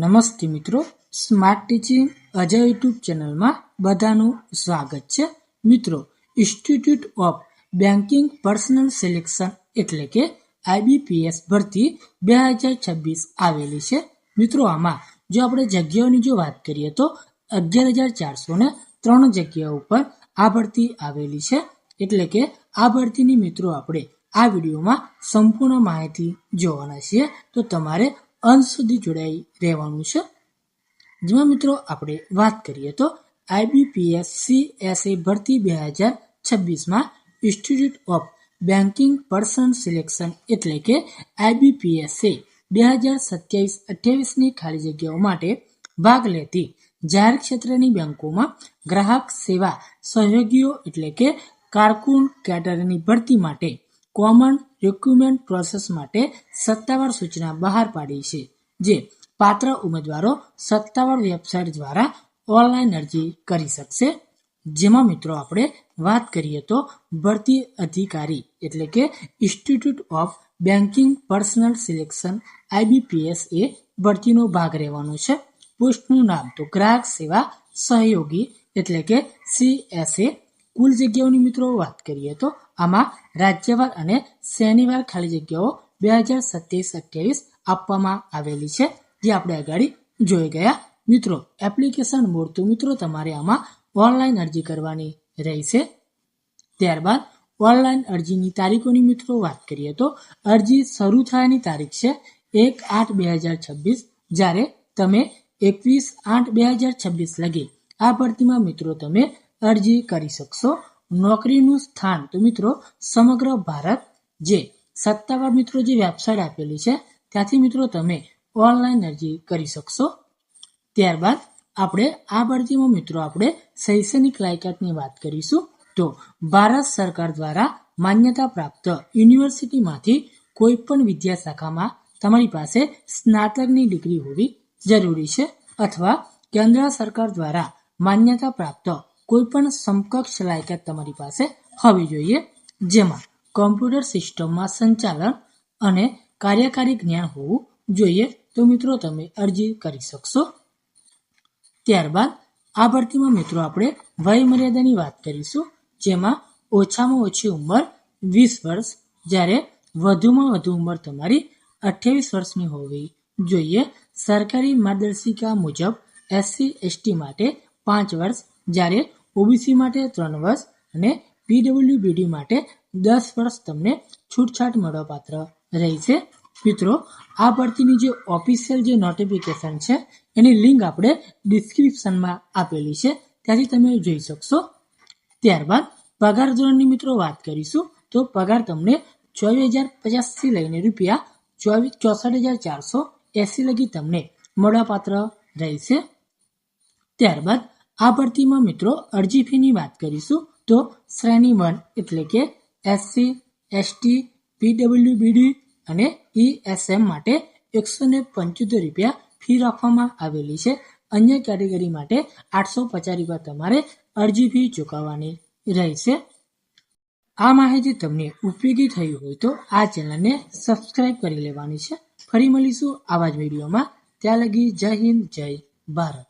નમસ્તે મિત્રો, smart teaching Ajay YouTube ચેનલમાં બધાનું સ્વાગત છે. મિત્રો, institute of banking personnel selection એટલે કે IBPS ભરતી 2026 આવેલી છે. મિત્રો, આમાં જો આપણે જગ્યાઓની જો વાત કરીએ તો 11,403 જગ્યાઓ ઉપર આ ભરતી આવેલી છે. એટલે કે આ ભરતીની મિત્રો આપણે આ વિડીયોમાં સંપૂર્ણ માહિતી જોવાના છીએ, તો તમારે અંત સુધી જોડાઈ રહેવાનું છે. જેમાં મિત્રો આપણે વાત કરીએ તો IBPS CSA ભરતી 2026માં institute of banking personnel selection એટલે કે IBPSA 2027-28ની ખાલી જગ્યાઓ માટે ભાગ લેતી જાહેર ક્ષેત્રની બેંકોમાં ગ્રાહક સેવા સહયોગીઓ એટલે કે કારકુન કેડરની ભરતી માટે કોમન રિક્રુટમેન્ટ પ્રોસેસ માટે સત્તાવાર સૂચના બહાર પાડી છે, જે પાત્ર ઉમેદવારો સત્તાવાર વેબસાઇટ દ્વારા ઓનલાઈન અરજી કરી શકશે. જેમાં મિત્રો આપણે વાત કરીએ તો ભરતી અધિકારી એટલે કે institute of banking personnel selection IBPS એ ભરતીનો ભાગ રહેવાનો છે. પોસ્ટનું નામ તો ગ્રાહક સેવા સહયોગી એટલે કે CSA. કુલ જગ્યાઓની મિત્રો વાત કરીએ તો આમાં રાજ્યવાર અને શનિવાર ખાલી જગ્યાઓ 2027-28 આપવામાં આવેલી છે, જે આપણે આગળ જોઈ ગયા. મિત્રો, એપ્લિકેશન મોડ તો મિત્રો તમારે આમાં ઓનલાઈન અરજી કરવાની રહેશે. ત્યારબાદ ઓનલાઈન અરજીની તારીખોની મિત્રો વાત કરીએ તો અરજી શરૂ થવાની તારીખ છે 1/8/2026, જ્યારે તમે 21/8/2026 લગી આ ભરતીમાં મિત્રો તમે અરજી કરી શકશો. નોકરીનું સ્થાન તો મિત્રો સમગ્ર ભારત, જે સત્તાવાર મિત્રો જે વેબસાઇટ આપેલી છે ત્યાંથી મિત્રો તમે ઓનલાઈન અરજી કરી શકશો. ત્યારબાદ આપણે આ ભરતીમાં મિત્રો આપણે શૈક્ષણિક લાયકાતની વાત કરીશું. તો ભારત સરકાર દ્વારા માન્યતા પ્રાપ્ત યુનિવર્સિટીમાંથી કોઈ પણ વિદ્યા શાખામાં તમારી પાસે સ્નાતકની ડિગ્રી હોવી જરૂરી છે, અથવા કેન્દ્ર સરકાર દ્વારા માન્યતા પ્રાપ્ત કોઈ પણ સમકક્ષ લાયકાત તમારી પાસે હોવી જોઈએ, જેમાં કોમ્પ્યુટર સિસ્ટમમાં સંચાલન અને કાર્યકારી જ્ઞાન હોવું જોઈએ. તો મિત્રો તમે અરજી કરી શકશો. ત્યારબાદ આ ભરતીમાં મિત્રો આપણે વય મર્યાદાની વાત કરીશું, જેમાં ઓછામાં ઓછી ઉંમર 20 વર્ષ, જ્યારે વધુમાં વધુ ઉંમર તમારી 28 વર્ષની હોવી જોઈએ. સરકારી માર્ગદર્શિકા મુજબ SC/ST માટે 5 વર્ષ, જ્યારે OBC માટે 3 વર્ષ અને PWBD માટે 10 વર્ષ તમને છૂટછાટ મળવાપાત્ર રહેશે. મિત્રો, આ ભરતીની જે ઓફિશિયલ જે નોટિફિકેશન છે એની લિંક આપણે ડિસ્ક્રિપ્શનમાં આપેલી છે, ત્યાંથી તમે જોઈ શકશો. ત્યારબાદ પગાર ધોરણની મિત્રો વાત કરીશું. તો પગાર તમને 24,050થી લઈને ₹64,480 લગી તમને મળવાપાત્ર રહેશે. ત્યારબાદ આ ભરતીમાં મિત્રો અરજી ફીની વાત કરીશું. તો શ્રેણી 1 એટલે કે SC, ST, PWBD અને ESM માટે ₹175 ફી રાખવામાં આવેલી છે. અન્ય કેટેગરી માટે ₹850 તમારે અરજી ફી ચૂકવવાની રહેશે. આ માહિતી તમને ઉપયોગી થઈ હોય તો આ ચેનલને સબસ્ક્રાઇબ કરી લેવાની છે. ફરી મળીશું આવા જ વિડીયોમાં. ત્યાં લગી જય હિન્દ, જય ભારત.